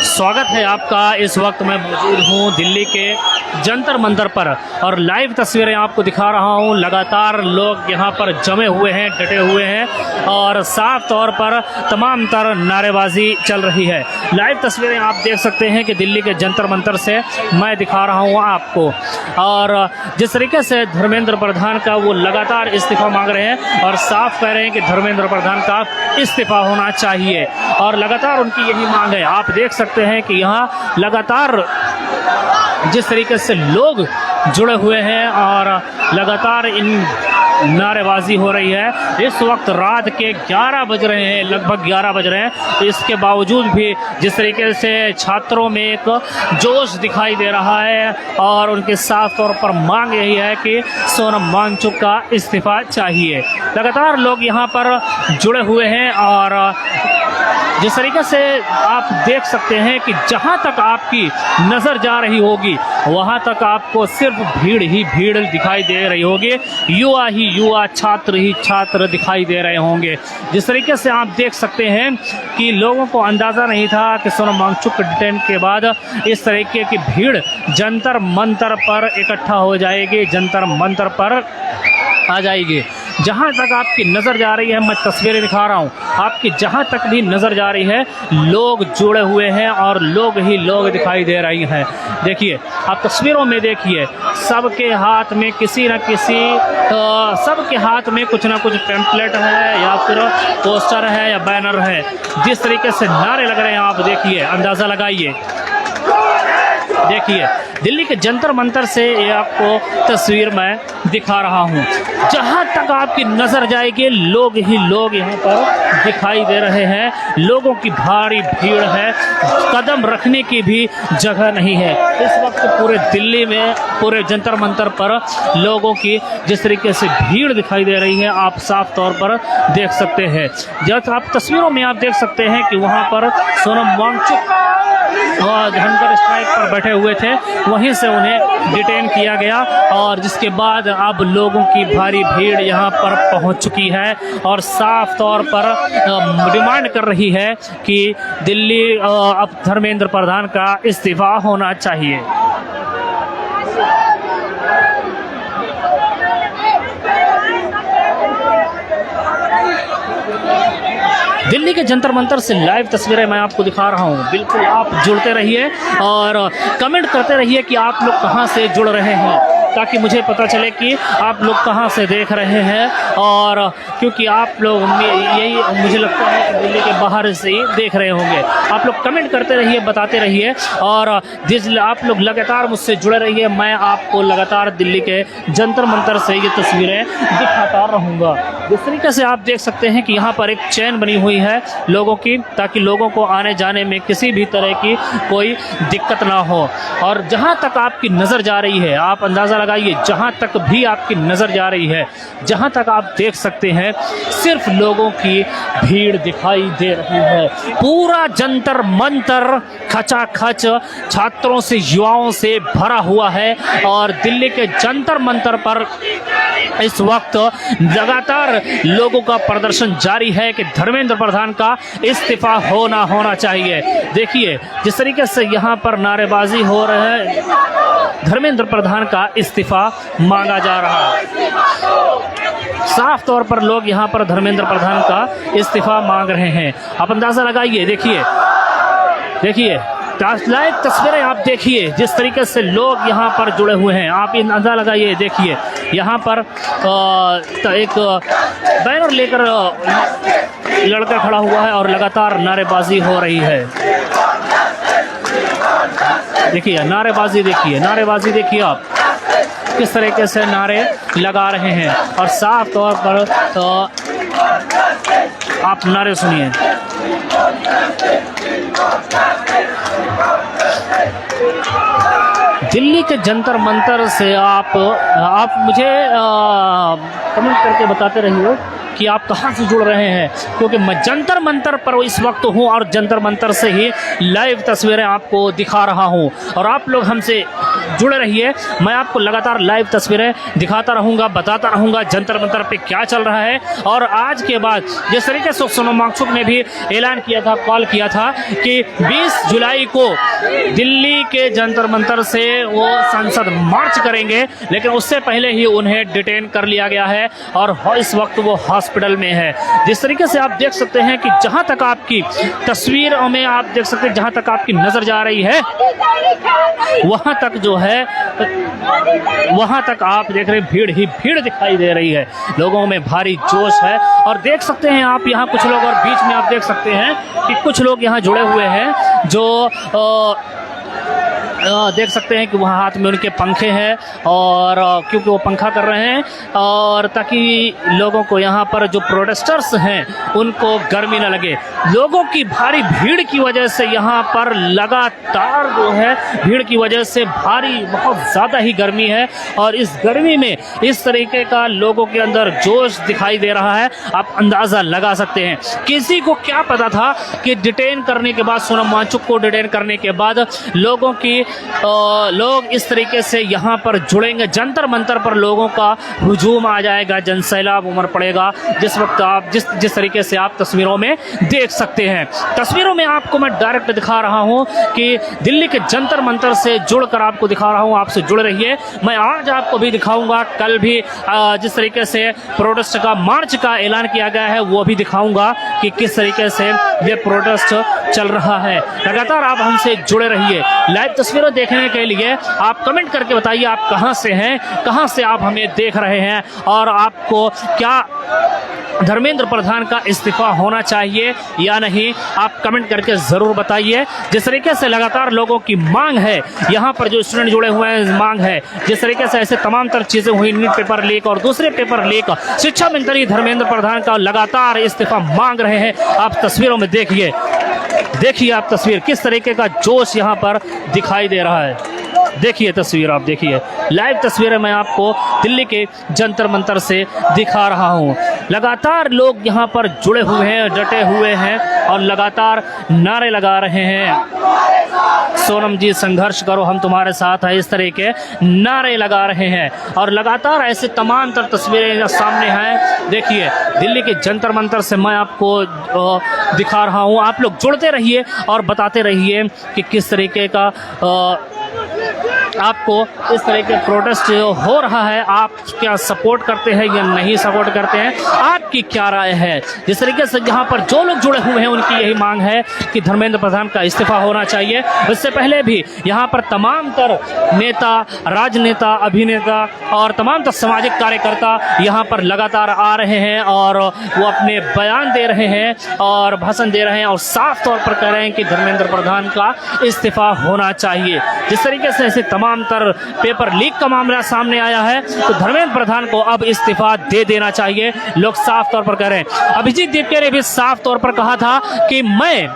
स्वागत है आपका। इस वक्त मैं मौजूद हूँ दिल्ली के जंतर मंतर पर और लाइव तस्वीरें आपको दिखा रहा हूँ। लगातार लोग यहाँ पर जमे हुए हैं, डटे हुए हैं और साफ तौर पर तमाम तर नारेबाजी चल रही है। लाइव तस्वीरें आप देख सकते हैं कि दिल्ली के जंतर मंतर से मैं दिखा रहा हूँ आपको। और जिस तरीके से धर्मेंद्र प्रधान का वो लगातार इस्तीफा मांग रहे हैं और साफ कह रहे हैं कि धर्मेंद्र प्रधान का इस्तीफा होना चाहिए और लगातार उनकी यही मांग है। आप देख सकते हैं कि यहाँ लगातार जिस तरीके से लोग जुड़े हुए हैं और लगातार इन नारेबाजी हो रही है। इस वक्त रात के 11 बज रहे हैं, लगभग 11 बज रहे हैं। इसके बावजूद भी जिस तरीके से छात्रों में एक जोश दिखाई दे रहा है और उनके साफ तौर पर मांग यही है कि सोनम वांगचुक का इस्तीफा चाहिए। लगातार लोग यहाँ पर जुड़े हुए हैं और जिस तरीके से आप देख सकते हैं कि जहां तक आपकी नज़र जा रही होगी वहां तक आपको सिर्फ भीड़ ही भीड़ दिखाई दे रही होगी, युवा ही युवा, छात्र ही छात्र दिखाई दे रहे होंगे। जिस तरीके से आप देख सकते हैं कि लोगों को अंदाज़ा नहीं था कि सोनम वांगचुक के डिटेन के बाद इस तरीके की भीड़ जंतर मंतर पर इकट्ठा हो जाएगी, जंतर मंतर पर आ जाएगी। जहाँ तक आपकी नज़र जा रही है, मैं तस्वीरें दिखा रहा हूँ आपकी, जहाँ तक भी नज़र जा रही है लोग जुड़े हुए हैं और लोग ही लोग दिखाई दे रही हैं। देखिए, आप तस्वीरों में देखिए, सबके हाथ में किसी न किसी सबके हाथ में कुछ ना कुछ पैम्पलेट है या फिर पोस्टर है या बैनर है। जिस तरीके से नारे लग रहे हैं आप देखिए, अंदाज़ा लगाइए। देखिए, दिल्ली के जंतर मंतर से ये आपको तस्वीर मैं दिखा रहा हूँ। जहाँ तक आपकी नज़र जाएगी लोग ही लोग यहाँ पर दिखाई दे रहे हैं। लोगों की भारी भीड़ है, कदम रखने की भी जगह नहीं है। इस वक्त पूरे दिल्ली में पूरे जंतर मंतर पर लोगों की जिस तरीके से भीड़ दिखाई दे रही है आप साफ तौर पर देख सकते हैं। जब आप तस्वीरों में आप देख सकते हैं कि वहाँ पर सोनम वांगचुक हंगर स्ट्राइक पर बैठे हुए थे, वहीं से उन्हें डिटेन किया गया और जिसके बाद अब लोगों की भारी भीड़ यहाँ पर पहुँच चुकी है और साफ तौर पर डिमांड कर रही है कि दिल्ली अब धर्मेंद्र प्रधान का इस्तीफा होना चाहिए। दिल्ली के जंतर मंतर से लाइव तस्वीरें मैं आपको दिखा रहा हूँ। बिल्कुल आप जुड़ते रहिए और कमेंट करते रहिए कि आप लोग कहाँ से जुड़ रहे हैं, ताकि मुझे पता चले कि आप लोग कहाँ से देख रहे हैं। और क्योंकि आप लोग यही मुझे लगता है कि दिल्ली के बाहर से ही देख रहे होंगे। आप लोग कमेंट करते रहिए, बताते रहिए और आप लोग लगातार मुझसे जुड़े रहिए। मैं आपको लगातार दिल्ली के जंतर मंतर से ये तस्वीरें दिखाता रहूँगा। जिस तरीके से आप देख सकते हैं कि यहाँ पर एक चेन बनी हुई है लोगों की, ताकि लोगों को आने जाने में किसी भी तरह की कोई दिक्कत ना हो। और जहाँ तक आपकी नज़र जा रही है आप अंदाज़ा लगाइए, जहाँ तक भी आपकी नज़र जा रही है, जहाँ तक आप देख सकते हैं सिर्फ लोगों की भीड़ दिखाई दे रही है। पूरा जंतर मंतर खचाखच छात्रों से युवाओं से भरा हुआ है और दिल्ली के जंतर मंतर पर इस वक्त लगातार लोगों का प्रदर्शन जारी है कि धर्मेंद्र प्रधान का इस्तीफा होना चाहिए। देखिए, जिस तरीके से यहाँ पर नारेबाजी हो रहे हैं, धर्मेंद्र प्रधान का इस्तीफा मांगा जा रहा है। साफ तौर पर लोग यहाँ पर धर्मेंद्र प्रधान का इस्तीफा मांग रहे हैं। आप अंदाज़ा लगाइए। देखिए लाइव तस्वीरें आप देखिए, जिस तरीके से लोग यहाँ पर जुड़े हुए हैं आप अंदाज़ा लगाइए। देखिए, यहाँ पर एक बैनर लेकर लड़का खड़ा हुआ है और लगातार नारेबाजी हो रही है। देखिए नारेबाजी देखिए आप किस तरीके से नारे लगा रहे हैं और साफ तौर पर आप नारे सुनिए। दिल्ली के जंतर मंतर से आप मुझे कमेंट करके बताते रहिए कि आप कहाँ से जुड़ रहे हैं, क्योंकि मैं जंतर मंतर पर इस वक्त हूँ और जंतर मंतर से ही लाइव तस्वीरें आपको दिखा रहा हूँ। और आप लोग हमसे जुड़े रहिए, मैं आपको लगातार लाइव तस्वीरें दिखाता रहूँगा, बताता रहूँगा जंतर मंतर पे क्या चल रहा है। और आज के बाद जिस तरीके से सोनम वांगचुक ने भी ऐलान किया था, कॉल किया था कि 20 जुलाई को दिल्ली के जंतर मंतर से वो संसद मार्च करेंगे, लेकिन उससे पहले ही उन्हें डिटेन कर लिया गया है और इस वक्त वो हॉस्पिटल में है। जिस तरीके से आप देख सकते हैं कि जहां तक आपकी तस्वीरों में आप देख सकते हैं, जहां तक आपकी नजर जा रही है वहां तक जो है, वहां तक आप देख रहे हैं भीड़ ही भीड़ दिखाई दे रही है, लोगों में भारी जोश है। और देख सकते हैं आप यहाँ कुछ लोग, और बीच में आप देख सकते हैं कि कुछ लोग यहाँ जुड़े हुए हैं जो देख सकते हैं कि वहाँ हाथ में उनके पंखे हैं, और क्योंकि वो पंखा कर रहे हैं और ताकि लोगों को यहाँ पर जो प्रोटेस्टर्स हैं उनको गर्मी न लगे। लोगों की भारी भीड़ की वजह से यहाँ पर लगातार जो है भीड़ की वजह से भारी बहुत ज़्यादा ही गर्मी है, और इस गर्मी में इस तरीके का लोगों के अंदर जोश दिखाई दे रहा है, आप अंदाज़ा लगा सकते हैं। किसी को क्या पता था कि डिटेन करने के बाद, सोनम वांगचुक को डिटेन करने के बाद लोगों की लोग इस तरीके से यहाँ पर जुड़ेंगे, जंतर मंतर पर लोगों का हुजूम आ जाएगा, जनसैलाब उमड़ पड़ेगा। जिस वक्त आप जिस तरीके से आप तस्वीरों में देख सकते हैं, तस्वीरों में आपको मैं डायरेक्ट दिखा रहा हूँ कि दिल्ली के जंतर मंतर से जुड़कर आपको दिखा रहा हूँ, आपसे जुड़े रहिए। मैं आज आपको भी दिखाऊंगा, कल भी जिस तरीके से प्रोटेस्ट का मार्च का ऐलान किया गया है वो भी दिखाऊंगा कि किस तरीके से ये प्रोटेस्ट चल रहा है। लगातार आप हमसे जुड़े रहिए। लाइव तस्वीरें देखने के लिए आप कमेंट करके बताइए आप कहां से हैं, कहां से आप हमें देख रहे हैं, और आपको क्या धर्मेंद्र प्रधान का इस्तीफा होना चाहिए या नहीं, आप कमेंट करके ज़रूर बताइए। जिस तरीके से लगातार लोगों की मांग है, यहाँ पर जो स्टूडेंट जुड़े हुए हैं मांग है, जिस तरीके से ऐसे तमाम तरह चीज़ें हुई, नीट पेपर लीक और दूसरे पेपर लीक, शिक्षा मंत्री धर्मेंद्र प्रधान का लगातार इस्तीफा मांग रहे हैं। आप तस्वीरों में देखिए आप तस्वीर, किस तरीके का जोश यहाँ पर दिखाई दे रहा है। देखिए तस्वीर, आप देखिए लाइव तस्वीरें मैं आपको दिल्ली के जंतर मंतर से दिखा रहा हूँ। लगातार लोग यहाँ पर जुड़े हुए हैं, डटे हुए हैं और लगातार नारे लगा रहे हैं, सोनम जी संघर्ष करो, हम तुम्हारे साथ हैं, इस तरह के नारे लगा रहे हैं। और लगातार ऐसे तमाम तर तस्वीरें सामने हैं। देखिए दिल्ली के जंतर मंतर से मैं आपको दिखा रहा हूँ। आप लोग जुड़ते रहिए और बताते रहिए कि किस तरीके का आपको इस तरह के प्रोटेस्ट जो हो रहा है, आप क्या सपोर्ट करते हैं या नहीं सपोर्ट करते हैं, आपकी क्या राय है। जिस तरीके से यहाँ पर जो लोग जुड़े हुए हैं उनकी यही मांग है कि धर्मेंद्र प्रधान का इस्तीफा होना चाहिए। इससे पहले भी यहाँ पर तमाम तर नेता, राजनेता, अभिनेता और तमाम तर सामाजिक कार्यकर्ता यहाँ पर लगातार आ रहे हैं और वो अपने बयान दे रहे हैं और भाषण दे रहे हैं और साफ तौर पर कह रहे हैं कि धर्मेंद्र प्रधान का इस्तीफा होना चाहिए। जिस तरीके से ऐसे तमाम तर पेपर लीक का मामला सामने आया है, तो धर्मेंद्र प्रधान को अब इस्तीफा दे देना चाहिए, लोग साफ तौर पर कह रहे हैं। अभिजीत दीपके ने भी साफ तौर पर कहा था कि मैं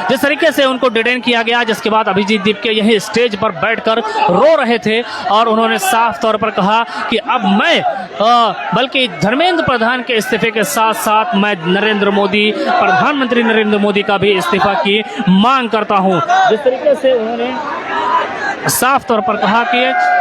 जिस तरीके से उनको डिटेन किया गया, जिसके बाद अभिजीत दीपके यही स्टेज पर बैठकर रो रहे थे और उन्होंने साफ तौर पर कहा कि अब मैं बल्कि धर्मेंद्र प्रधान के इस्तीफे के साथ साथ मैं नरेंद्र मोदी, प्रधानमंत्री नरेंद्र मोदी का भी इस्तीफा की मांग करता हूं। जिस तरीके से उन्होंने साफ तौर पर कहा कि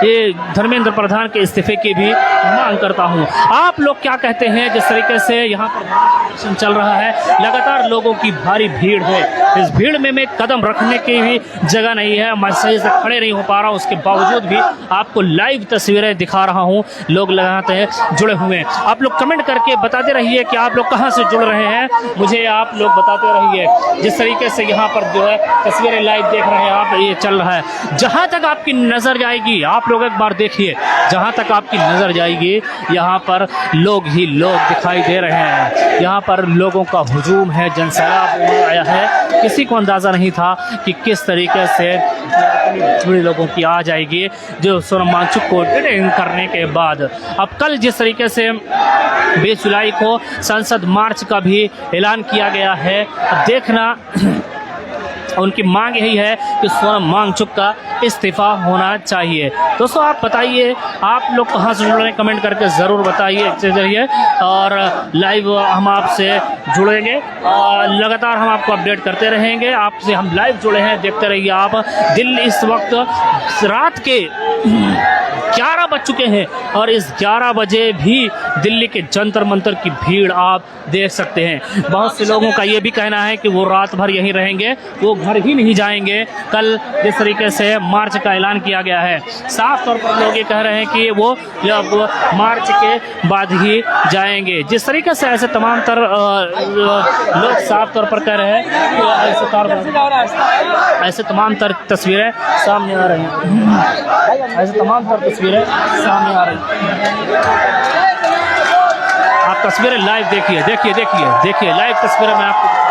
ये धर्मेंद्र प्रधान के इस्तीफे की भी मांग करता हूं। आप लोग क्या कहते हैं? जिस तरीके से यहाँ पर प्रदर्शन चल रहा है, लगातार लोगों की भारी भीड़ है, इस भीड़ में मैं कदम रखने की भी जगह नहीं है, मैं सही से खड़े नहीं हो पा रहा हूँ, उसके बावजूद भी आपको लाइव तस्वीरें दिखा रहा हूँ। लोग लगाते हैं जुड़े हुए हैं। आप लोग कमेंट करके बताते रहिए कि आप लोग कहाँ से जुड़ रहे हैं, मुझे आप लोग बताते रहिए। जिस तरीके से यहाँ पर जो है तस्वीरें लाइव देख रहे हैं आप, ये चल रहा है। जहाँ तक आपकी नज़र जाएगी, आप लोग एक बार देखिए, जहाँ तक आपकी नज़र जाएगी यहाँ पर लोग ही लोग दिखाई दे रहे हैं। यहाँ पर लोगों का हुजूम है, जनसैलाब आया है। किसी को अंदाज़ा नहीं था कि किस तरीके से बड़े लोगों की आ जाएगी जो सोनम वांगचुक को डिटेन करने के बाद। अब कल जिस तरीके से 20 जुलाई को संसद मार्च का भी ऐलान किया गया है, अब देखना उनकी मांग यही है कि सोनम वांगचुक का इस्तीफ़ा होना चाहिए। दोस्तों आप बताइए आप लोग कहाँ से जुड़ रहे हैं, कमेंट करके ज़रूर बताइए इसके ज़रिए, और लाइव हम आपसे जुड़ेंगे और लगातार हम आपको अपडेट करते रहेंगे। आपसे हम लाइव जुड़े हैं, देखते रहिए आप। दिल्ली इस वक्त रात के 11 बज चुके हैं और इस 11 बजे भी दिल्ली के जंतर मंतर की भीड़ आप देख सकते हैं। बहुत से लोगों का ये भी कहना है कि वो रात भर यहीं रहेंगे, वो घर ही नहीं जाएंगे। कल जिस तरीके से मार्च का ऐलान किया गया है, साफ तौर पर लोग ये कह रहे हैं कि वो मार्च के बाद ही जाएंगे। जिस तरीके से ऐसे तमाम लोग साफ तौर पर कह रहे हैं कि ऐसे तमाम तस्वीरें सामने आ रही हैं, ऐसे तमाम तस्वीरें सामने आ रही हैं। आप तस्वीरें लाइव देखिए, देखिए लाइव तस्वीरें मैं आपको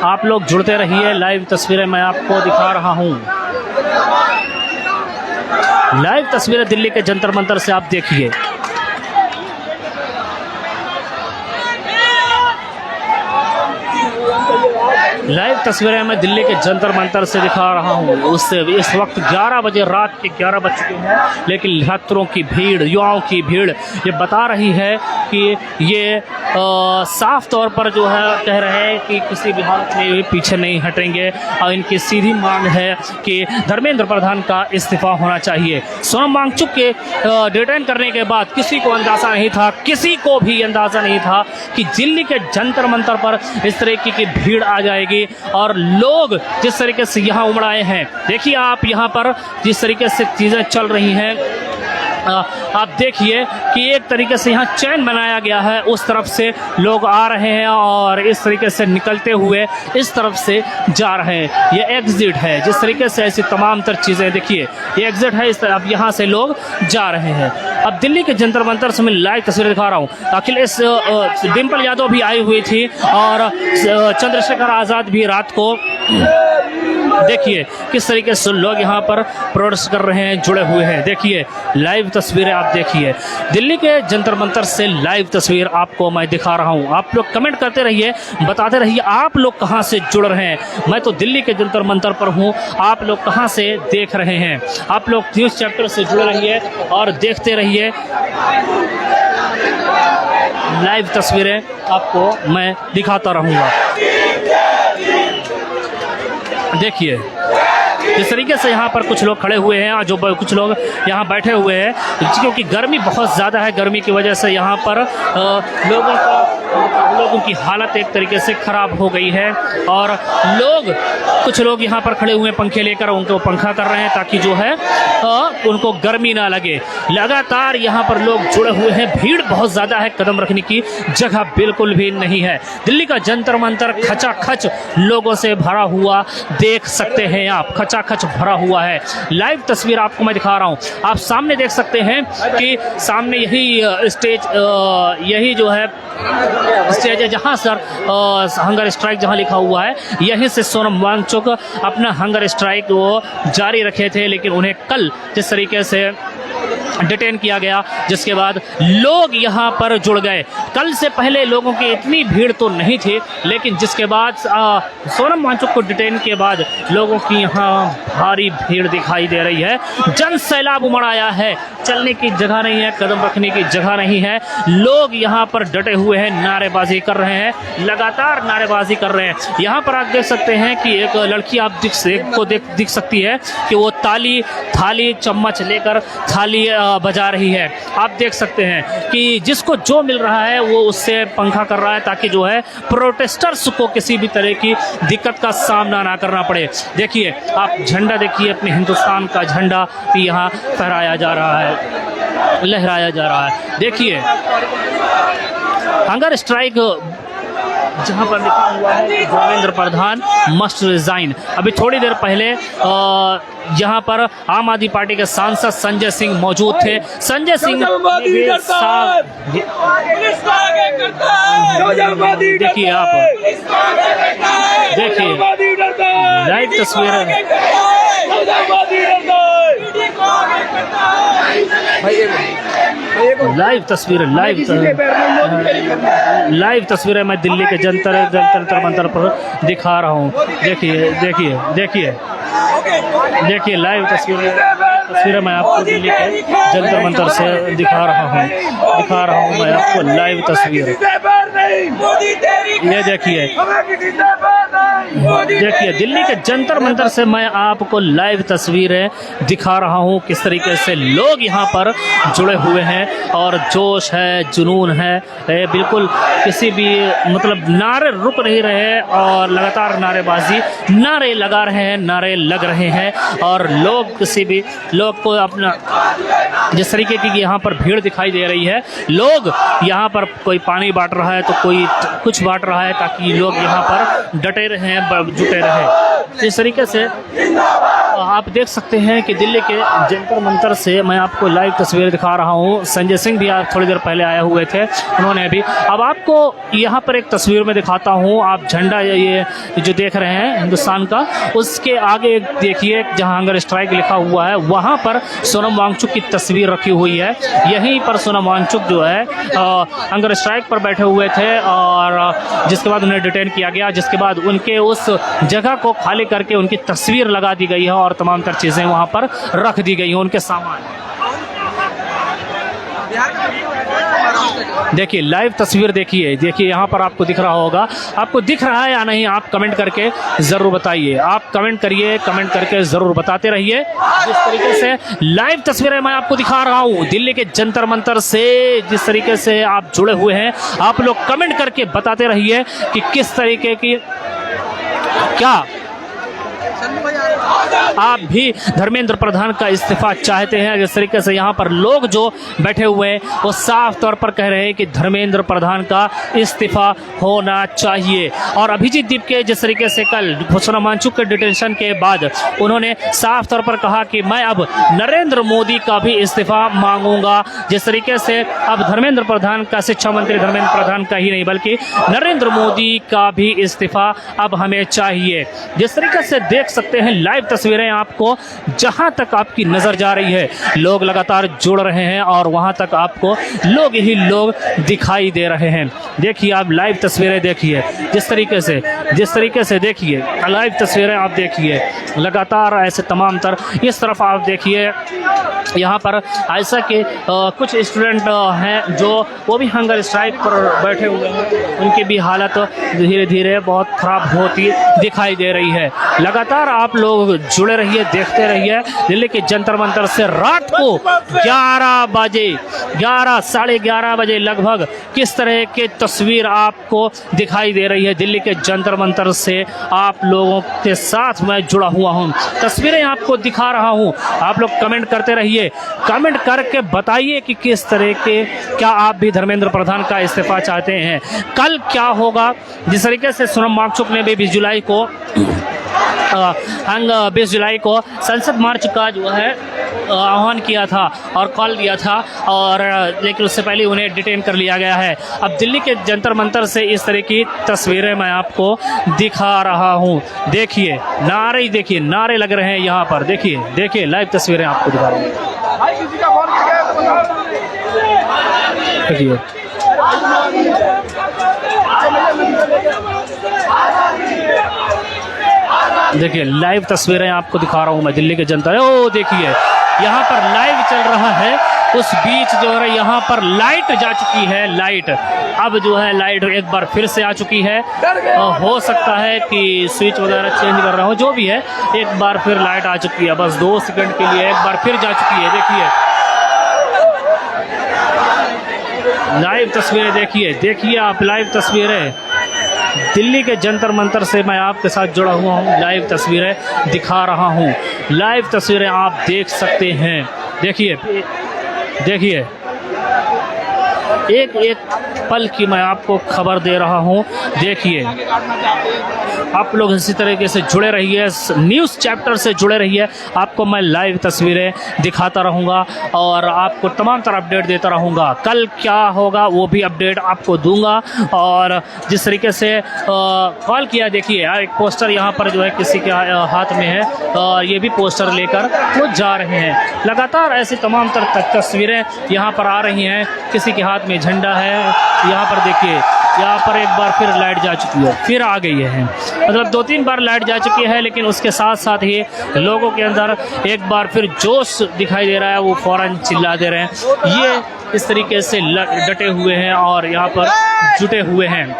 आप लोग जुड़ते रहिए। लाइव तस्वीरें मैं आपको दिखा रहा हूं, लाइव तस्वीरें दिल्ली के जंतर मंतर से आप देखिए। लाइव तस्वीरें मैं दिल्ली के जंतर मंतर से दिखा रहा हूँ। उससे इस वक्त 11 बजे, रात के 11 बज चुके हैं, लेकिन छात्रों की भीड़, युवाओं की भीड़ ये बता रही है कि ये साफ तौर पर जो है कह रहे हैं कि किसी भी हालत में पीछे नहीं हटेंगे और इनकी सीधी मांग है कि धर्मेंद्र प्रधान का इस्तीफा होना चाहिए। सोनम वांगचुक के डिटेन करने के बाद किसी को अंदाज़ा नहीं था, किसी को भी अंदाज़ा नहीं था कि दिल्ली के जंतर मंतर पर इस तरीके की भीड़ आ जाएगी और लोग जिस तरीके से यहाँ उमड़ आए हैं। देखिए आप यहाँ पर जिस तरीके से चीज़ें चल रही हैं, आप देखिए कि एक तरीके से यहाँ चैन बनाया गया है, उस तरफ से लोग आ रहे हैं और इस तरीके से निकलते हुए इस तरफ से जा रहे हैं। ये एग्जिट है, जिस तरीके से ऐसी तमाम तर चीज़ें देखिए, ये एग्जिट है, इस तरफ अब यहाँ से लोग जा रहे हैं। अब दिल्ली के जंतर मंतर से मैं लाइव तस्वीर दिखा रहा हूँ। अखिलेश डिम्पल यादव भी आई हुई थी और चंद्रशेखर आज़ाद भी रात को देखिए किस तरीके से लोग यहाँ पर प्रोटेस्ट कर रहे हैं, जुड़े हुए हैं। देखिए लाइव तस्वीरें आप देखिए, दिल्ली के जंतर मंतर से लाइव तस्वीर आपको मैं दिखा रहा हूँ। आप लोग कमेंट करते रहिए, बताते रहिए आप लोग कहाँ से जुड़ रहे हैं। मैं तो दिल्ली के जंतर मंतर पर हूँ, आप लोग कहाँ से देख रहे हैं। आप लोग न्यूज़ चैप्टर से जुड़े रहिए और देखते रहिए। लाइव तस्वीरें आपको मैं दिखाता रहूँगा। देखिए जिस तरीके से यहाँ पर कुछ लोग खड़े हुए हैं और जो कुछ लोग यहाँ बैठे हुए हैं, क्योंकि गर्मी बहुत ज़्यादा है। गर्मी की वजह से यहाँ पर लोगों की हालत एक तरीके से ख़राब हो गई है और कुछ लोग यहाँ पर खड़े हुए हैं पंखे लेकर, उनको पंखा कर रहे हैं ताकि जो है उनको गर्मी ना लगे। लगातार यहाँ पर लोग जुड़े हुए हैं, भीड़ बहुत ज़्यादा है, कदम रखने की जगह बिल्कुल भी नहीं है। दिल्ली का जंतर मंतर खचाखच लोगों से भरा हुआ देख सकते हैं आप, खचाखच भरा हुआ है। लाइव तस्वीर आपको मैं दिखा रहा हूँ। आप सामने देख सकते हैं कि सामने यही स्टेज, यही जो है स्टेज है जहाँ सर हंगर स्ट्राइक जहाँ लिखा हुआ है, यहीं से सोनम वांगचुक अपना हंगर स्ट्राइक वो जारी रखे थे, लेकिन उन्हें कल जिस तरीके से डिटेन किया गया, जिसके बाद लोग यहाँ पर जुड़ गए। कल से पहले लोगों की इतनी भीड़ तो नहीं थी, लेकिन जिसके बाद सोनम वांगचुक को डिटेन के बाद लोगों की यहाँ भारी भीड़ दिखाई दे रही है। जन सैलाब उमड़ आया है, चलने की जगह नहीं है, कदम रखने की जगह नहीं है। लोग यहाँ पर डटे हुए हैं, नारेबाजी कर रहे हैं, लगातार नारेबाजी कर रहे हैं। यहाँ पर आप देख सकते हैं कि एक लड़की आप दिख सकती है कि वो थाली चम्मच लेकर थाली बजा रही है। आप देख सकते हैं कि जिसको जो मिल रहा है वो उससे पंखा कर रहा है ताकि जो है प्रोटेस्टर्स को किसी भी तरह की दिक्कत का सामना ना करना पड़े। देखिए आप झंडा देखिए, अपने हिंदुस्तान का झंडा यहाँ फहराया जा रहा है, लहराया जा रहा है। देखिए हंगर स्ट्राइक जहाँ पर लिखा हुआ है धर्मेंद्र प्रधान मस्ट रिजाइन। अभी थोड़ी देर पहले यहाँ पर आम आदमी पार्टी के सांसद संजय सिंह मौजूद थे। संजय सिंह देखिए, आप देखिए लाइव तस्वीरें, लाइव तस्वीरें लाइव तस्वीरें मैं दिल्ली के जंतर मंतर पर दिखा रहा हूँ। देखिए लाइव तस्वीरें मैं आपको दिल्ली के जंतर मंतर से दिखा रहा हूँ मैं आपको लाइव तस्वीर। ये देखिए दिल्ली के जंतर मंतर से मैं आपको लाइव तस्वीरें दिखा रहा हूँ, किस तरीके से लोग यहाँ पर जुड़े हुए हैं और जोश है, जुनून है, बिल्कुल किसी भी मतलब नारे रुक नहीं रहे और लगातार नारे लगा रहे हैं, नारे लग रहे हैं और लोग किसी भी लोग को अपना जिस तरीके की यहाँ पर भीड़ दिखाई दे रही है, लोग यहाँ पर कोई पानी बांट रहा है तो कोई कुछ बांट रहा है ताकि लोग यहाँ पर डटे रहे, जुटे रहे। इस तरीके से आप देख सकते हैं कि दिल्ली के जंतर मंतर से मैं आपको लाइव तस्वीर दिखा रहा हूँ। संजय सिंह भी आप थोड़ी देर पहले आए हुए थे, उन्होंने भी। अब आपको यहाँ पर एक तस्वीर में दिखाता हूँ। आप झंडा ये जो देख रहे हैं हिंदुस्तान का, उसके आगे देखिए जहाँ हंगर स्ट्राइक लिखा हुआ है, वहाँ पर सोनम वांगचुक की तस्वीर रखी हुई है। यहीं पर सोनम वांगचुक जो है हंगर स्ट्राइक पर बैठे हुए थे और जिसके बाद उन्हें डिटेन किया गया, जिसके बाद उनके उस जगह को खाली करके उनकी तस्वीर लगा दी गई है और तमाम तर चीज़ें वहाँ पर रख दी गई हैं, उनके सामान। देखिए लाइव तस्वीर देखिए यहाँ पर आपको दिख रहा होगा। आपको दिख रहा है या नहीं, आप कमेंट करके ज़रूर बताइए। आप कमेंट करके ज़रूर बताते रहिए। जिस तरीके से लाइव तस्वीरें मैं आपको दिखा रहा हूँ दिल्ली के जंतर मंतर से, जिस तरीके से आप जुड़े हुए हैं, आप लोग कमेंट करके बताते रहिए कि किस तरीके की क्या आप भी धर्मेंद्र प्रधान का इस्तीफा चाहते हैं। जिस तरीके से यहाँ पर लोग जो बैठे हुए हैं वो साफ तौर पर कह रहे हैं कि धर्मेंद्र प्रधान का इस्तीफा होना चाहिए। और अभिजीत दीप के जिस तरीके से कल सोनम वांगचुक के डिटेंशन के बाद उन्होंने साफ तौर पर कहा कि मैं अब नरेंद्र मोदी का भी इस्तीफा मांगूंगा। जिस तरीके से अब धर्मेंद्र प्रधान का, शिक्षा मंत्री धर्मेंद्र प्रधान का ही नहीं बल्कि नरेंद्र मोदी का भी इस्तीफा अब हमें चाहिए। जिस तरीके से देख सकते हैं लाइव तस्वीरें आपको, जहां तक आपकी नजर जा रही है लोग लगातार जुड़ रहे हैं और वहां तक आपको लोग ही लोग दिखाई दे रहे हैं। देखिए आप लाइव तस्वीरें देखिए, जिस तरीके से देखिए लाइव तस्वीरें आप देखिए, लगातार ऐसे तमाम तर। इस तरफ आप देखिए यहाँ पर ऐसा कि कुछ स्टूडेंट हैं जो वो भी हंगर स्ट्राइक पर बैठे हुए हैं, उनकी भी हालत धीरे धीरे बहुत ख़राब होती दिखाई दे रही है। लगातार आप लोग जुड़े रहिए, देखते रहिए दिल्ली के जंतर मंतर से रात को 11 साढ़े 11 बजे लगभग किस तरह की तस्वीर आपको दिखाई दे रही है। दिल्ली के जंतर मंतर से आप लोगों के साथ मैं जुड़ा हुआ हूँ, तस्वीरें आपको दिखा रहा हूँ। आप लोग कमेंट करते रहिए, कमेंट करके बताइए कि किस तरह के, क्या आप भी धर्मेंद्र प्रधान का इस्तीफा चाहते हैं। कल क्या होगा, जिस तरीके से सोनम वांगचुक ने भी 20 जुलाई को संसद मार्च का जो है आह्वान किया था और कॉल दिया था, और लेकिन उससे पहले उन्हें डिटेन कर लिया गया है। अब दिल्ली के जंतर मंतर से इस तरह की तस्वीरें मैं आपको दिखा रहा हूं। देखिए नारे लग रहे हैं यहाँ पर। देखिए लाइव तस्वीरें आपको दिखा रहा हूँ। देखिए लाइव तस्वीरें आपको दिखा रहा हूँ मैं दिल्ली के जनता। ओ देखिए यहाँ पर लाइव चल रहा है, उस बीच जो है यहाँ पर लाइट जा चुकी है। लाइट अब जो है लाइट एक बार फिर से आ चुकी है। हो सकता है कि स्विच वगैरह चेंज कर रहा हो, जो भी है एक बार फिर लाइट आ चुकी है। बस 2 सेकंड के लिए एक बार फिर जा चुकी है। देखिए लाइव तस्वीरें देखिए आप लाइव तस्वीरें दिल्ली के जंतर मंतर से मैं आपके साथ जुड़ा हुआ हूँ। लाइव तस्वीरें दिखा रहा हूँ, लाइव तस्वीरें आप देख सकते हैं। देखिए एक एक पल की मैं आपको खबर दे रहा हूं। देखिए, आप लोग इसी तरीके से जुड़े रहिए, न्यूज़ चैप्टर से जुड़े रहिए। आपको मैं लाइव तस्वीरें दिखाता रहूँगा और आपको तमाम तरह अपडेट देता रहूँगा। कल क्या होगा वो भी अपडेट आपको दूंगा। और जिस तरीके से कॉल किया, देखिए एक पोस्टर यहाँ पर जो है किसी के हाथ में है और ये भी पोस्टर लेकर वो जा रहे हैं। लगातार ऐसी तमाम तरह तस्वीरें यहाँ पर आ रही हैं। किसी के हाथ में झंडा है। यहाँ पर देखिए, यहाँ पर एक बार फिर लाइट जा चुकी है, फिर आ गई है। मतलब 2-3 बार लाइट जा चुकी है, लेकिन उसके साथ साथ ही लोगों के अंदर एक बार फिर जोश दिखाई दे रहा है। वो फ़ौरन चिल्ला दे रहे हैं। ये इस तरीके से डटे हुए हैं और यहाँ पर जुटे हुए हैं।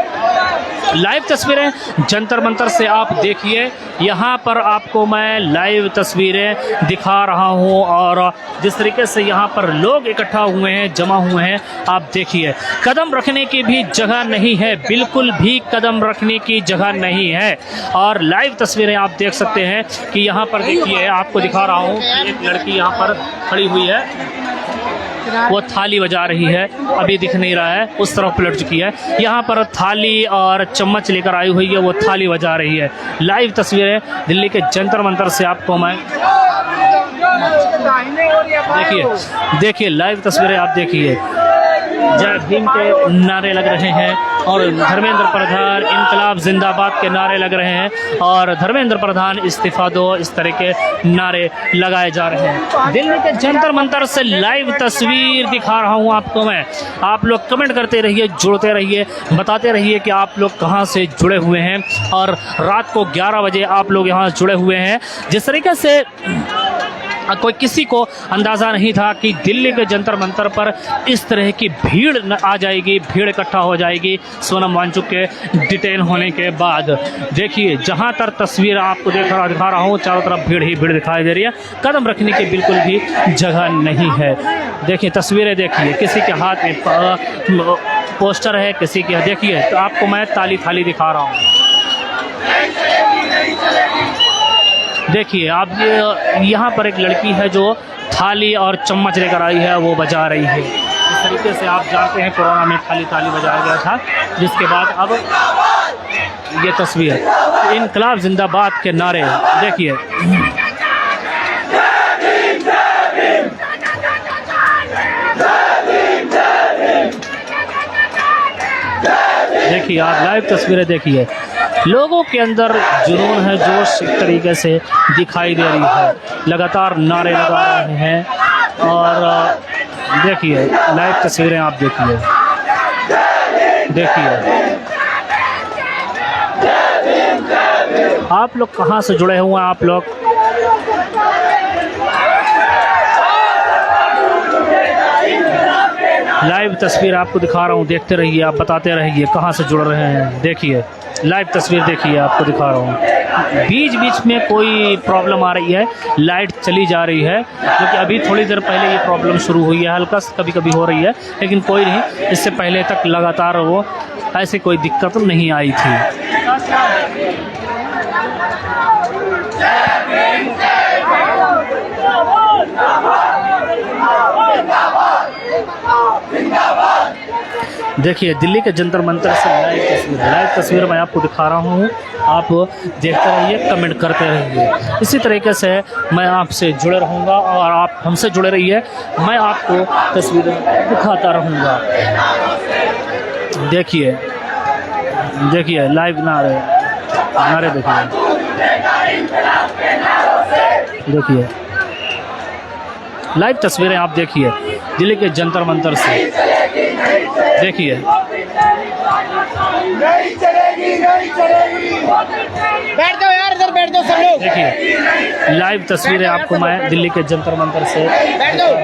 लाइव तस्वीरें जंतर मंतर से आप देखिए। यहाँ पर आपको मैं लाइव तस्वीरें दिखा रहा हूँ और जिस तरीके से यहाँ पर लोग इकट्ठा हुए हैं, जमा हुए हैं, आप देखिए। कदम रखने की भी जगह नहीं है, बिल्कुल भी कदम रखने की जगह नहीं है। और लाइव तस्वीरें आप देख सकते हैं कि यहाँ पर देखिए, आपको दिखा रहा हूँ कि एक लड़की यहाँ पर खड़ी हुई है, वो थाली बजा रही है। अभी दिख नहीं रहा है, उस तरफ पलट चुकी है। यहाँ पर थाली और चम्मच लेकर आई हुई है, वो थाली बजा रही है। लाइव तस्वीरें दिल्ली के जंतर मंतर से आपको मैं देखिए लाइव तस्वीरें आप देखिए। जय भीम के नारे लग रहे हैं और धर्मेंद्र प्रधान इनकलाब जिंदाबाद के नारे लग रहे हैं और धर्मेंद्र प्रधान इस्तीफा दो, इस तरह के नारे लगाए जा रहे हैं। दिल्ली के जंतर मंतर से लाइव तस्वीर दिखा रहा हूं आपको मैं। आप लोग कमेंट करते रहिए, जुड़ते रहिए, बताते रहिए कि आप लोग कहां से जुड़े हुए हैं। और रात को 11 बजे आप लोग यहां जुड़े हुए हैं। जिस तरीके से कोई किसी को अंदाज़ा नहीं था कि दिल्ली के जंतर मंतर पर इस तरह की भीड़ आ जाएगी, भीड़ इकट्ठा हो जाएगी सोनम वांगचुक के डिटेन होने के बाद। देखिए, जहां तक तस्वीर आपको दिखा रहा हूं, चारों तरफ भीड़ ही भीड़ दिखाई दे रही है। कदम रखने की बिल्कुल भी जगह नहीं है। देखिए तस्वीरें, देखिए किसी के हाथ में पोस्टर है, किसी के, देखिए तो आपको मैं ताली थाली दिखा रहा हूँ। देखिए आप, ये यहाँ पर एक लड़की है जो थाली और चम्मच लेकर आई है, वो बजा रही है। इस तरीके से आप जानते हैं कोरोना में थाली बजाया गया था, जिसके बाद अब ये तस्वीर इनकलाब जिंदाबाद के नारे देखिए। देखिए आप लाइव तस्वीरें देखिए, लोगों के अंदर जुनून है, जोश एक तरीके से दिखाई दे रही है। लगातार नारे लगा रहे हैं और देखिए लाइव तस्वीरें आप देखिए। आप लोग कहां से जुड़े हुए हैं? आप लोग लाइव तस्वीर आपको दिखा रहा हूँ, देखते रहिए, आप बताते रहिए कहाँ से जुड़ रहे हैं। देखिए लाइव तस्वीर देखिए, आपको दिखा रहा हूँ। बीच बीच में कोई प्रॉब्लम आ रही है, लाइट चली जा रही है, क्योंकि अभी थोड़ी देर पहले ये प्रॉब्लम शुरू हुई है, हल्का कभी कभी हो रही है, लेकिन कोई नहीं, इससे पहले तक लगातार वो ऐसे कोई दिक्कत नहीं आई थी। देखिए दिल्ली के जंतर मंतर से लाइव तस्वीर मैं आपको दिखा रहा हूँ। आप देखते रहिए, कमेंट करते रहिए। इसी तरीके से मैं आपसे जुड़े रहूँगा और आप हमसे जुड़े रहिए। मैं आपको तस्वीरें दिखाता रहूँगा। देखिए लाइव नारे देखिए लाइव तस्वीरें आप देखिए दिल्ली के जंतर मंतर से। देखिए बैठ जाओ यार, इधर बैठ जाओ सब लोग। देखिए लाइव तस्वीरें आपको मैं दिल्ली के जंतर मंतर से बैठ जाओ।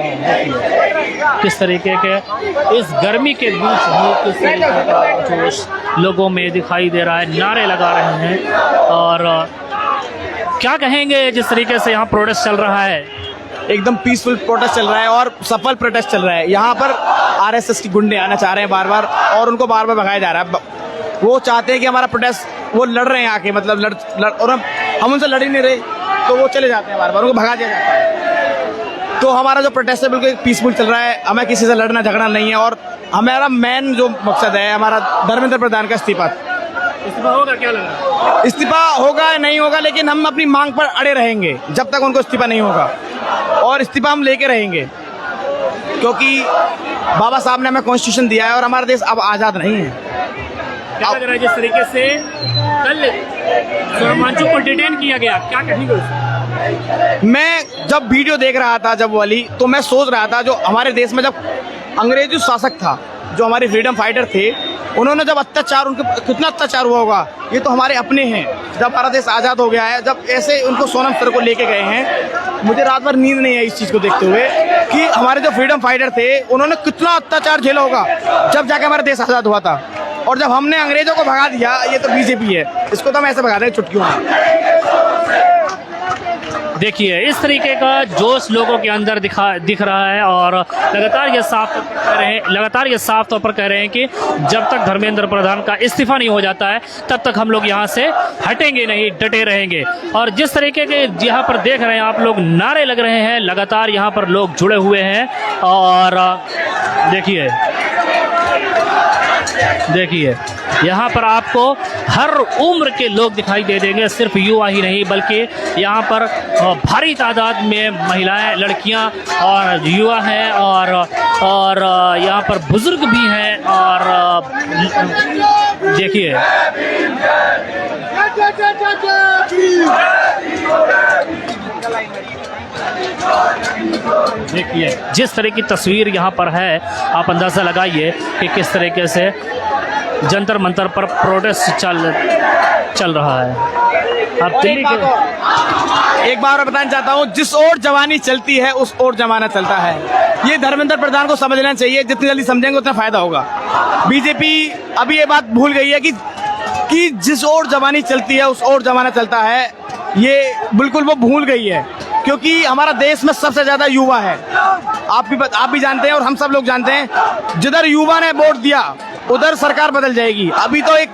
किस तरीके के इस गर्मी के बीच भी किस तरीके का जोश लोगों में दिखाई दे रहा है, नारे लगा रहे हैं। और क्या कहेंगे, जिस तरीके से यहाँ प्रोटेस्ट चल रहा है, एकदम पीसफुल प्रोटेस्ट चल रहा है और सफल प्रोटेस्ट चल रहा है। यहाँ पर आरएसएस के गुंडे आना चाह रहे हैं बार बार और उनको बार बार भगाया जा रहा है। वो चाहते हैं कि हमारा प्रोटेस्ट, वो लड़ रहे हैं आके, मतलब लड़ और हम उनसे लड़ ही नहीं रहे, तो वो चले जाते हैं बार बार, उनको भगा दिया जाता है। तो हमारा जो प्रोटेस्ट है बिल्कुल पीसफुल चल रहा है, हमें किसी से लड़ना झगड़ना नहीं है। और हमारा मेन जो मकसद है हमारा धर्मेंद्र प्रधान का इस्तीफा। इस्तीफा होगा, क्या लग रहा है? इस्तीफा होगा नहीं होगा, लेकिन हम अपनी मांग पर अड़े रहेंगे जब तक उनको इस्तीफा नहीं होगा, और इस्तीफा हम लेके रहेंगे, क्योंकि बाबा साहब ने हमें कॉन्स्टिट्यूशन दिया है और हमारा देश अब आज़ाद नहीं है। क्या लग रहा है जिस तरीके से कल सोनम वांगचुक को डिटेन किया गया, क्या कहेंगे उसमें? मैं जब वीडियो देख रहा था जब वाली, तो मैं सोच रहा था जो हमारे देश में जब अंग्रेजी शासक था, जो हमारे फ्रीडम फाइटर थे, उन्होंने जब अत्याचार, उनके कितना अत्याचार हुआ होगा। ये तो हमारे अपने हैं। जब हमारा देश आज़ाद हो गया है, जब ऐसे उनको सोनम सर को लेके गए हैं, मुझे रात भर नींद नहीं आई इस चीज़ को देखते हुए कि हमारे जो फ्रीडम फाइटर थे उन्होंने कितना अत्याचार झेला होगा जब जाके हमारा देश आज़ाद हुआ था। और जब हमने अंग्रेजों को भगा दिया, ये तो बीजेपी है, इसको तो हम ऐसे भगा दें चुटकियों में। देखिए इस तरीके का जोश लोगों के अंदर दिख रहा है, और लगातार ये साफ तौर पर कह रहे हैं कि जब तक धर्मेंद्र प्रधान का इस्तीफा नहीं हो जाता है तब तक हम लोग यहाँ से हटेंगे नहीं, डटे रहेंगे। और जिस तरीके के यहाँ पर देख रहे हैं आप लोग, नारे लग रहे हैं, लगातार यहाँ पर लोग जुड़े हुए हैं। और देखिए यहाँ पर आपको हर उम्र के लोग दिखाई दे देंगे, सिर्फ युवा ही नहीं बल्कि यहाँ पर भारी तादाद में महिलाएं, लड़कियां और युवा हैं, और यहाँ पर बुजुर्ग भी हैं। और देखिए जिस तरह की तस्वीर यहाँ पर है, आप अंदाज़ा लगाइए कि किस तरीके से जंतर मंतर पर प्रोटेस्ट चल रहा है। आप दिल्ली के एक बार और बताना चाहता हूँ, जिस ओर जवानी चलती है उस ओर जमाना चलता है। ये धर्मेंद्र प्रधान को समझना चाहिए, जितनी जल्दी समझेंगे उतना फायदा होगा। बीजेपी अभी ये बात भूल गई है कि जिस ओर जवानी चलती है उस ओर जमाना चलता है, ये बिल्कुल वो भूल गई है, क्योंकि हमारा देश में सबसे ज्यादा युवा है। आप भी जानते हैं और हम सब लोग जानते हैं, जिधर युवा ने वोट दिया उधर सरकार बदल जाएगी। अभी तो एक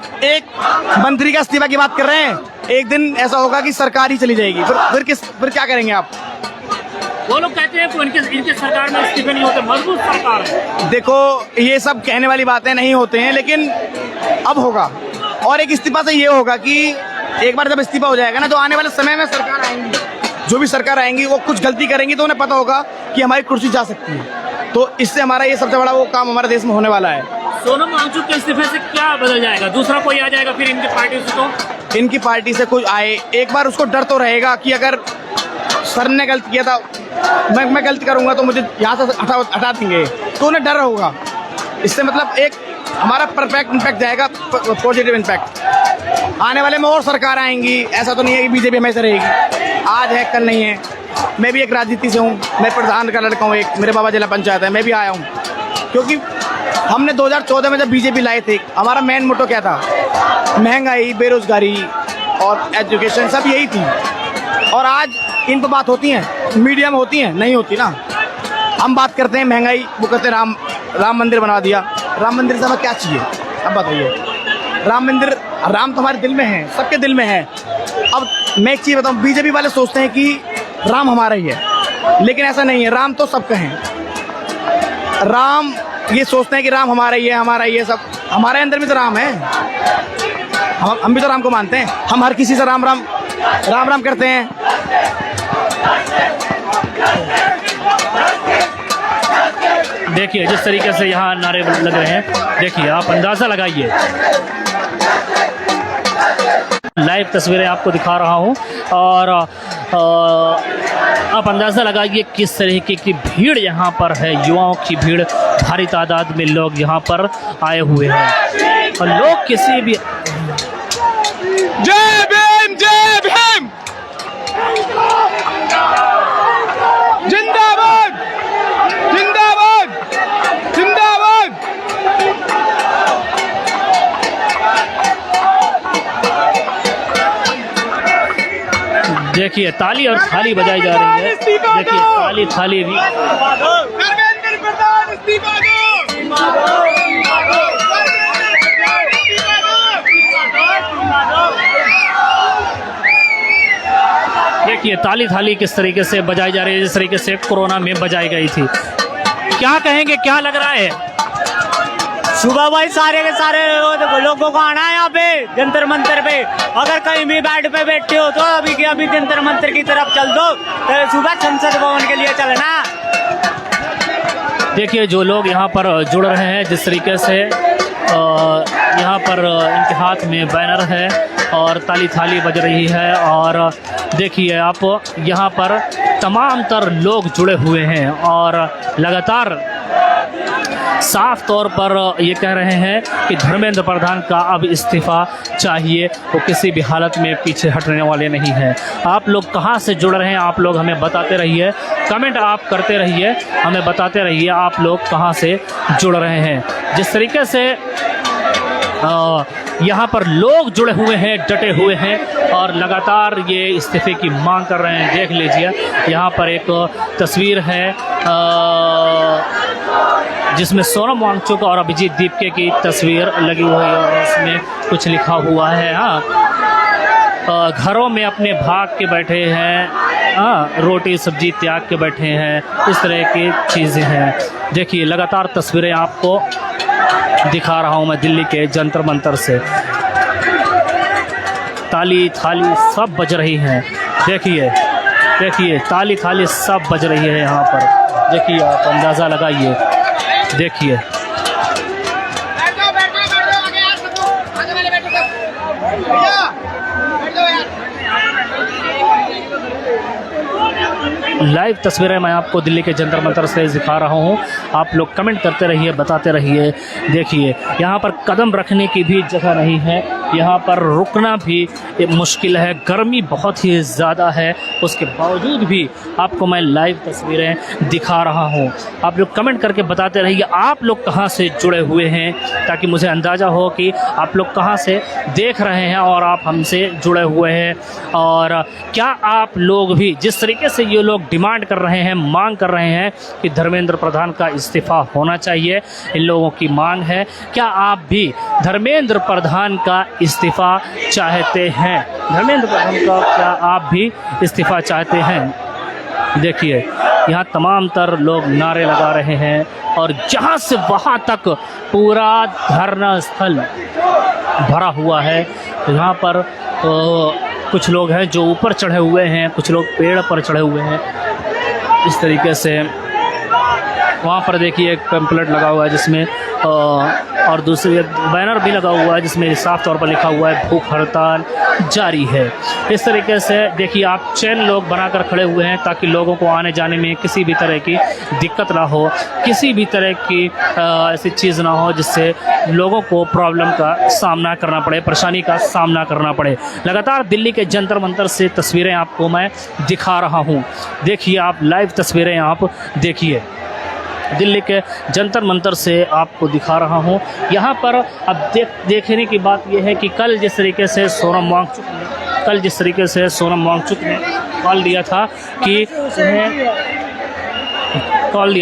मंत्री का इस्तीफा की बात कर रहे हैं, एक दिन ऐसा होगा कि सरकार ही चली जाएगी। फिर क्या करेंगे आप? वो लोग कहते हैं कि इनके सरकार में इस्तीफे नहीं होते, मजबूत सरकार है। देखो ये सब कहने वाली बातें नहीं होते हैं, लेकिन अब होगा। और एक इस्तीफा से ये होगा कि एक बार जब इस्तीफा हो जाएगा ना, तो आने वाले समय में सरकार आएंगी, जो भी सरकार आएंगी वो कुछ गलती करेंगी तो उन्हें पता होगा कि हमारी कुर्सी जा सकती है। तो इससे हमारा ये सबसे बड़ा वो काम हमारे देश में होने वाला है। सोनम वांगचुक के इस्तीफे से क्या बदल जाएगा? दूसरा कोई आ जाएगा फिर इनकी पार्टी से? तो इनकी पार्टी से कोई आए, एक बार उसको डर तो रहेगा कि अगर सर ने गलत किया था, मैं गलती करूंगा तो मुझे यहाँ से हटा देंगे, तो उन्हें डर होगा। इससे मतलब एक हमारा परफेक्ट इम्पैक्ट जाएगा, पॉजिटिव इम्पैक्ट। आने वाले में और सरकार आएंगी, ऐसा तो नहीं है कि बीजेपी हमेशा रहेगी। आज है कल नहीं है। मैं भी एक राजनीति से हूँ, मैं प्रधान का लड़का हूँ, एक मेरे बाबा जिला पंचायत है, मैं भी आया हूँ। क्योंकि हमने 2014 में जब बीजेपी लाए थे, हमारा मेन मोटो क्या था? महंगाई, बेरोजगारी और एजुकेशन, सब यही थी। और आज इन पर बात होती है, मीडिया में होती है? नहीं होती ना। हम बात करते हैं महंगाई, वो कहते हैं राम मंदिर बना दिया। राम मंदिर से हमें क्या चाहिए? अब बताइए। राम तो हमारे दिल में है, सबके दिल में है। अब मैं एक चीज़ बताऊँ, बीजेपी वाले सोचते हैं कि राम हमारा ही है, लेकिन ऐसा नहीं है। राम तो सबके हैं। राम ये सोचते हैं कि राम हमारा ही है, सब हमारे अंदर भी तो राम है। हम भी तो राम को मानते हैं। हम हर किसी से राम राम करते हैं। देखिए जिस तरीके से यहाँ नारे लग रहे हैं, देखिए आप अंदाज़ा लगाइए। लाइव तस्वीरें आपको दिखा रहा हूँ, और आप अंदाज़ा लगाइए किस तरीके की भीड़ यहाँ पर है। युवाओं की भीड़, भारी तादाद में लोग यहाँ पर आए हुए हैं, और लोग किसी भी जय भीम, जय भीम, जिंदाबाद, जिंदाबाद, जिंदाबाद। देखिए ताली और थाली बजाई जा रही है। देखिए ताली थाली भी। धर्मेंद्र प्रधान इस्तीफा दो। देखिए देखिए ताली थाली किस तरीके से बजाई जा रही है, जिस तरीके से कोरोना में बजाई गई थी। क्या कहेंगे, क्या लग रहा है? सुबह भाई सारे के सारे लोगों को आना है यहाँ पे जंतर मंतर पे। अगर कहीं भी बेड पे बैठे हो तो अभी जंतर मंतर की तरफ चल दो, तो सुबह संसद भवन के लिए चलना। देखिए जो लोग यहाँ पर जुड़ रहे हैं, जिस तरीके से यहाँ पर इनके हाथ में बैनर है और ताली थाली बज रही है, और देखिए आप यहाँ पर तमाम तर लोग जुड़े हुए हैं और लगातार साफ तौर पर ये कह रहे हैं कि धर्मेंद्र प्रधान का अब इस्तीफ़ा चाहिए, वो किसी भी हालत में पीछे हटने वाले नहीं हैं। आप लोग कहाँ से जुड़ रहे हैं, आप लोग हमें बताते रहिए, कमेंट आप करते रहिए, हमें बताते रहिए आप लोग कहाँ से जुड़ रहे हैं। जिस तरीके से यहाँ पर लोग जुड़े हुए हैं, डटे हुए हैं और लगातार ये इस्तीफे की मांग कर रहे हैं। देख लीजिए यहाँ पर एक तस्वीर है जिसमें सोनम वांगचुक और अभिजीत दीपके की तस्वीर लगी हुई है और उसमें कुछ लिखा हुआ है। हाँ, घरों में अपने भाग के बैठे हैं, हाँ, रोटी सब्जी त्याग के बैठे हैं, इस तरह की चीज़ें हैं। देखिए लगातार तस्वीरें आपको दिखा रहा हूँ मैं दिल्ली के जंतर मंतर से। ताली थाली सब बज रही हैं। देखिए देखिए ताली थाली सब बज रही है यहाँ पर। देखिए आप अंदाज़ा लगाइए। देखिए लाइव तस्वीरें मैं आपको दिल्ली के जंतर मंतर से दिखा रहा हूँ। आप लोग कमेंट करते रहिए, बताते रहिए। देखिए यहाँ पर कदम रखने की भी जगह नहीं है, यहाँ पर रुकना भी मुश्किल है, गर्मी बहुत ही ज़्यादा है, उसके बावजूद भी आपको मैं लाइव तस्वीरें दिखा रहा हूँ। आप लोग कमेंट करके बताते रहिए आप लोग कहाँ से जुड़े हुए हैं, ताकि मुझे अंदाज़ा हो कि आप लोग कहाँ से देख रहे हैं और आप हमसे जुड़े हुए हैं। और क्या आप लोग भी जिस तरीके से ये लोग डिमांड कर रहे हैं, मांग कर रहे हैं कि धर्मेंद्र प्रधान का इस्तीफ़ा होना चाहिए, इन लोगों की मांग है, क्या आप भी धर्मेंद्र प्रधान का इस्तीफ़ा चाहते हैं? धर्मेंद्र प्रधान का क्या आप भी इस्तीफ़ा चाहते हैं? देखिए यहाँ तमाम तर लोग नारे लगा रहे हैं और जहाँ से वहाँ तक पूरा धरना स्थल भरा हुआ है। यहाँ पर कुछ लोग हैं जो ऊपर चढ़े हुए हैं, कुछ लोग पेड़ पर चढ़े हुए हैं। इस तरीके से वहाँ पर देखिए एक पैम्पलेट लगा हुआ है जिसमें और दूसरी बैनर भी लगा हुआ है जिसमें साफ तौर पर लिखा हुआ है भूख हड़ताल जारी है। इस तरीके से देखिए आप चैन लोग बनाकर खड़े हुए हैं ताकि लोगों को आने जाने में किसी भी तरह की दिक्कत ना हो, किसी भी तरह की ऐसी चीज़ ना हो जिससे लोगों को प्रॉब्लम का सामना करना पड़े, परेशानी का सामना करना पड़े। लगातार दिल्ली के जंतर मंतर से तस्वीरें आपको मैं दिखा रहा हूँ। देखिए आप लाइव तस्वीरें आप देखिए, दिल्ली के जंतर मंतर से आपको दिखा रहा हूँ। यहाँ पर अब देखने की बात यह है कि कल जिस तरीके से सोनम वांगचुक ने कॉल दिया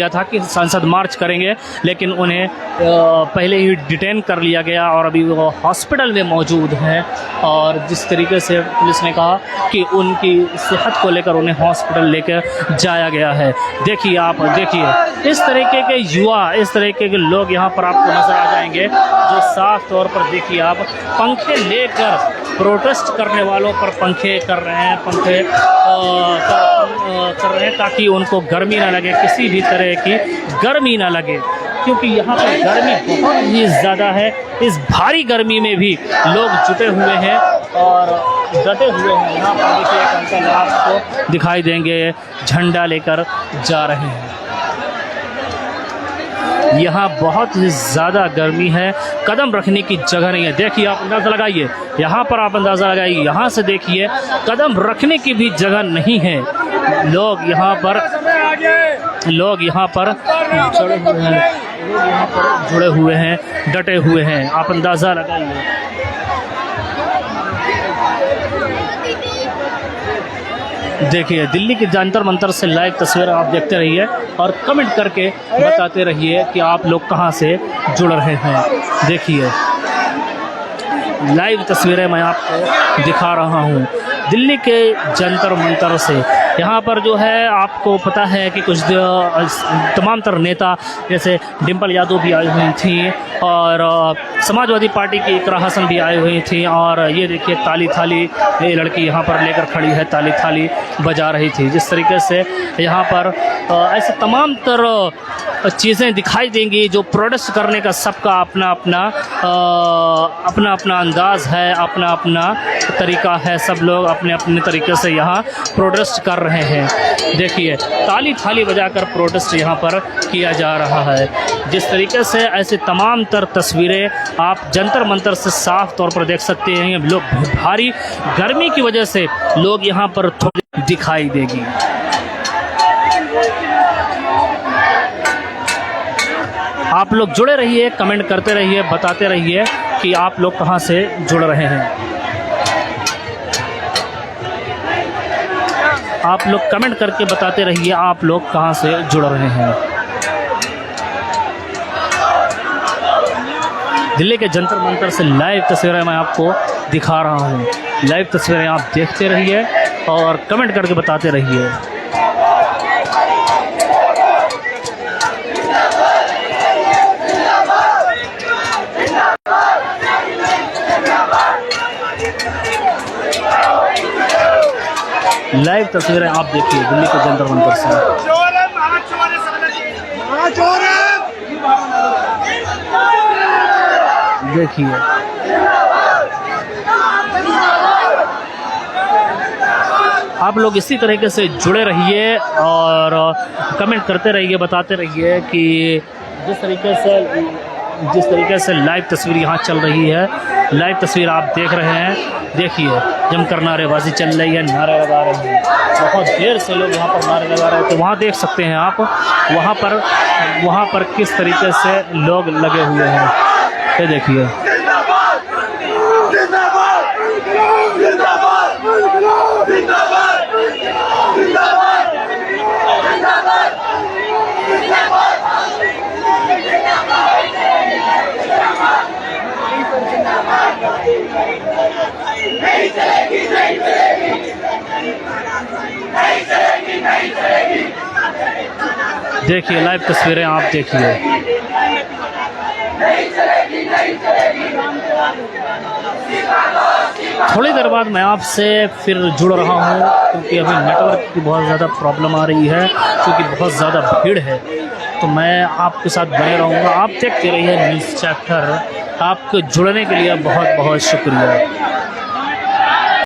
था कि संसद मार्च करेंगे, लेकिन उन्हें पहले ही डिटेन कर लिया गया और अभी वो हॉस्पिटल में मौजूद हैं। और जिस तरीके से पुलिस ने कहा कि उनकी सेहत को लेकर उन्हें हॉस्पिटल लेकर जाया गया है। देखिए आप देखिए इस तरीके के युवा, इस तरीके के लोग यहाँ पर आपको नज़र आ जाएंगे जो साफ तौर पर देखिए आप पंखे लेकर प्रोटेस्ट करने वालों पर पंखे कर रहे हैं, कर रहे हैं ताकि उनको गर्मी ना लगे, किसी भी तरह की गर्मी ना लगे, क्योंकि यहाँ पर गर्मी बहुत ही ज़्यादा है। इस भारी गर्मी में भी लोग जुटे हुए हैं और डटे हुए हैं। यहाँ पर देखिए एक अंकल आपको दिखाई देंगे झंडा लेकर जा रहे हैं। यहाँ बहुत ही ज़्यादा गर्मी है, कदम रखने की जगह नहीं है। देखिए आप अंदाज़ा लगाइए, यहाँ पर आप अंदाज़ा लगाइए, यहाँ से देखिए कदम रखने की भी जगह नहीं है। लोग यहाँ पर जुड़े हुए हैं, डटे हुए हैं, आप अंदाज़ा लगाइए। देखिए दिल्ली के जंतर मंतर से लाइव तस्वीर आप देखते रहिए और कमेंट करके बताते रहिए कि आप लोग कहां से जुड़ रहे हैं। देखिए लाइव तस्वीरें मैं आपको दिखा रहा हूँ दिल्ली के जंतर मंतर से। यहाँ पर जो है आपको पता है कि कुछ तमाम तर नेता जैसे डिम्पल यादव भी आई हुई थी और समाजवादी पार्टी की इकरा हसन भी आई हुई थी। और ये देखिए ताली थाली ये लड़की यहाँ पर लेकर खड़ी है, ताली थाली बजा रही थी। जिस तरीके से यहाँ पर ऐसे तमाम तरह चीज़ें दिखाई देंगी जो प्रोटेस्ट करने का सबका अपना अपना अंदाज़ है, अपना अपना तरीका है। सब लोग अपने अपने तरीके से यहाँ प्रोटेस्ट कर रहे हैं। देखिए ताली थाली बजाकर प्रोटेस्ट यहाँ पर किया जा रहा है। जिस तरीके से ऐसे तमाम तर तस्वीरें आप जंतर मंतर से साफ तौर पर देख सकते हैं। लोग भारी गर्मी की वजह से लोग यहाँ पर थोड़ी दिखाई देगी। आप लोग जुड़े रहिए, कमेंट करते रहिए, बताते रहिए कि आप लोग कहाँ से जुड़ रहे हैं। आप लोग कमेंट करके बताते रहिए आप लोग कहाँ से जुड़ रहे हैं। दिल्ली के जंतर मंतर से लाइव तस्वीरें मैं आपको दिखा रहा हूँ। लाइव तस्वीरें आप देखते रहिए और कमेंट करके बताते रहिए। लाइव तस्वीरें आप देखिए दिल्ली के जंतर मंतर से। देखिए आप लोग इसी तरीके से जुड़े रहिए और कमेंट करते रहिए, बताते रहिए कि जिस तरीके से लाइव तस्वीर यहाँ चल रही है, लाइव तस्वीर आप देख रहे हैं। देखिए जमकर नारेबाजी चल रही है, नारे लगा रहे हैं। बहुत देर से लोग यहाँ पर नारे लगा रहे थे। वहाँ देख सकते हैं आप, वहाँ पर किस तरीके से लोग लगे हुए हैं। ये देखिए देखिए लाइव तस्वीरें आप देखिए। थोड़ी देर बाद मैं आपसे फिर जुड़ रहा हूँ क्योंकि अभी नेटवर्क की बहुत ज़्यादा प्रॉब्लम आ रही है, क्योंकि बहुत ज़्यादा भीड़ है। तो मैं आपके साथ बने रहूँगा। आप देखते रहिए न्यूज़ चैप्टर। आपके जुड़ने के लिए बहुत बहुत शुक्रिया।